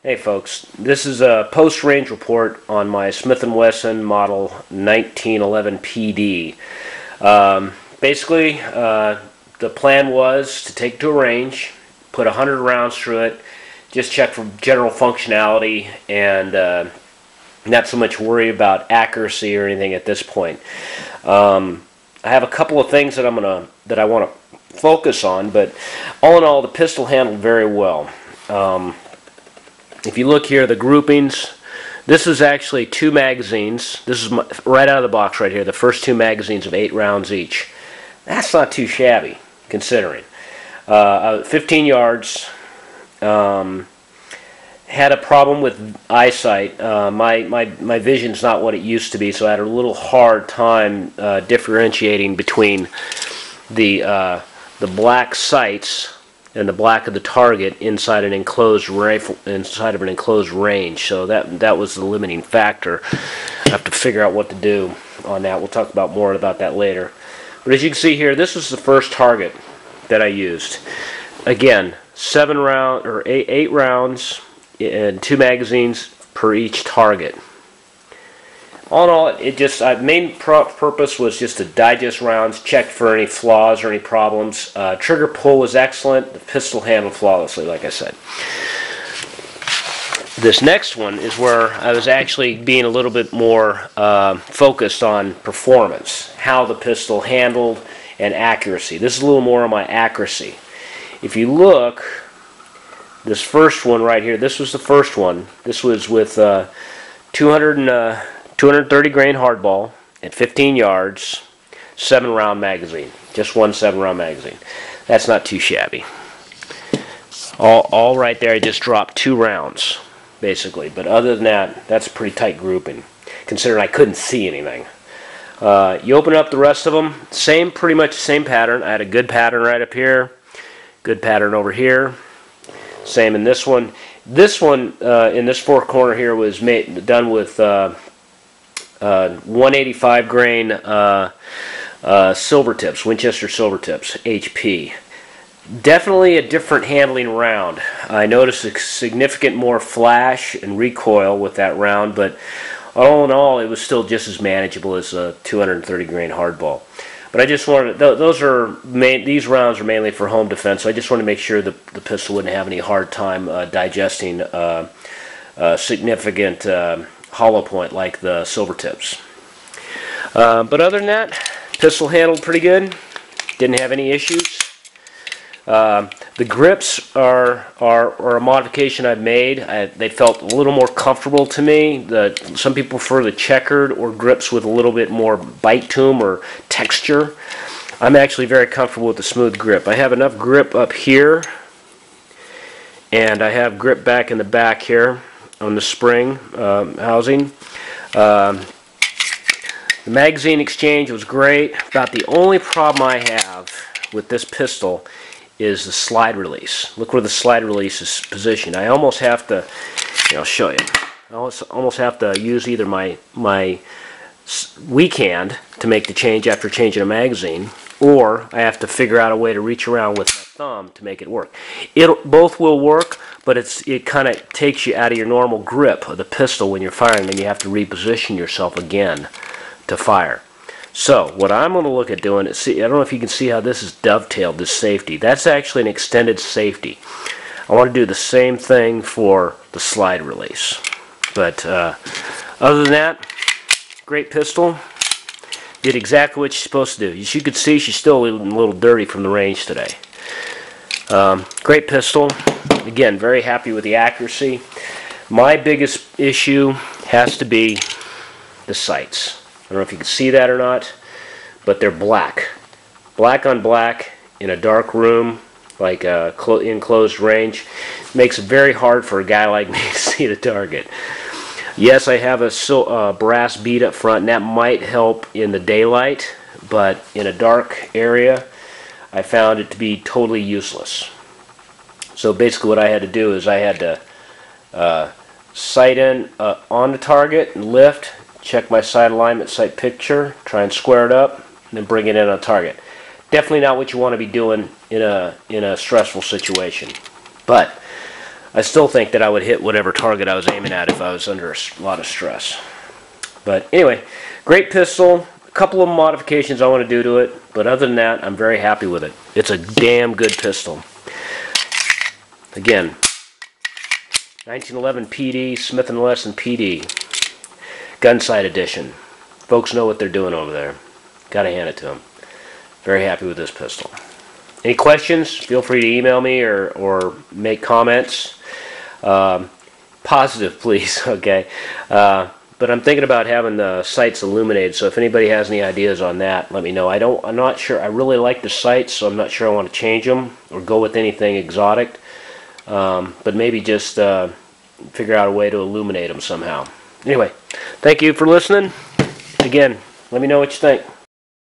Hey folks, this is a post-range report on my Smith Wesson model 1911PD. Basically, the plan was to take it to a range, put 100 rounds through it, just check for general functionality, and not so much worry about accuracy or anything at this point. I have a couple of things that I want to focus on, but all in all, the pistol handled very well. If you look here, the groupings, this is actually 2 magazines. This is right out of the box right here, the first 2 magazines of 8 rounds each. That's not too shabby, considering. 15 yards. Had a problem with eyesight. My vision's not what it used to be, so I had a little hard time differentiating between the black sights and the black of the target inside an enclosed rifle, inside of an enclosed range. So that was the limiting factor. I have to figure out what to do on that. We'll talk about more about that later. But as you can see here, this was the first target that I used. Again, 8 rounds and 2 magazines per each target. All in all, main purpose was just to digest rounds, check for any flaws or any problems. Trigger pull was excellent. The pistol handled flawlessly, like I said. This next one is where I was actually being a little bit more focused on performance, how the pistol handled, and accuracy. This is a little more on my accuracy. If you look, this first one right here, this was the first one. This was with 230 grain hardball at 15 yards, 7-round magazine. Just one 7-round magazine. That's not too shabby. All right there, I just dropped 2 rounds, basically. But other than that, that's a pretty tight grouping, considering I couldn't see anything. You open up the rest of them, pretty much the same pattern. I had a good pattern right up here, good pattern over here. Same in this one. This one in this 4th corner here was done with 185 grain silver tips, Winchester silver tips, HP. Definitely a different handling round. I noticed a significant more flash and recoil with that round, but all in all, it was still just as manageable as a 230 grain hardball. But I just wanted, these rounds are mainly for home defense, so I just wanted to make sure the pistol wouldn't have any hard time digesting significant hollow point like the silver tips. But other than that, pistol handled pretty good. Didn't have any issues. The grips are a modification I've made. They felt a little more comfortable to me. Some people prefer the checkered or grips with a little bit more bite to them or texture. I'm actually very comfortable with the smooth grip. I have enough grip up here, and I have grip back in the back here on the spring housing. The magazine exchange was great. About the only problem I have with this pistol is the slide release. Look where the slide release is positioned. I almost have to, I'll show you. I almost have to use either my weak hand to make the change after changing a magazine, or I have to figure out a way to reach around with my thumb to make it work. Both will work, but it kind of takes you out of your normal grip of the pistol when you're firing, and you have to reposition yourself again to fire. So what I'm going to look at doing is, I don't know if you can see how this is dovetailed, this safety. That's actually an extended safety. I want to do the same thing for the slide release. But other than that, great pistol. Did exactly what she's supposed to do. As you can see, she's still a little dirty from the range today. Great pistol. Again, very happy with the accuracy. My biggest issue has to be the sights. I don't know if you can see that or not, but they're black. Black on black in a dark room, like a enclosed range, makes it very hard for a guy like me to see the target. Yes, I have a brass bead up front, and that might help in the daylight, but in a dark area, I found it to be totally useless. So basically what I had to do is I had to sight in on the target and lift, check my sight alignment, sight picture, try and square it up, and then bring it in on target. Definitely not what you want to be doing in a stressful situation. But I still think that I would hit whatever target I was aiming at if I was under a lot of stress. But anyway, great pistol. A couple of modifications I want to do to it, but other than that, I'm very happy with it. It's a damn good pistol. Again, 1911 PD, Smith Wesson PD, gun sight edition. Folks know what they're doing over there. Gotta hand it to them. Very happy with this pistol. Any questions? Feel free to email me or make comments. Positive, please. Okay. But I'm thinking about having the sights illuminated. So if anybody has any ideas on that, let me know. I'm not sure. I really like the sights, so I'm not sure I want to change them or go with anything exotic. But maybe just figure out a way to illuminate them somehow. Anyway, thank you for listening. Again, let me know what you think.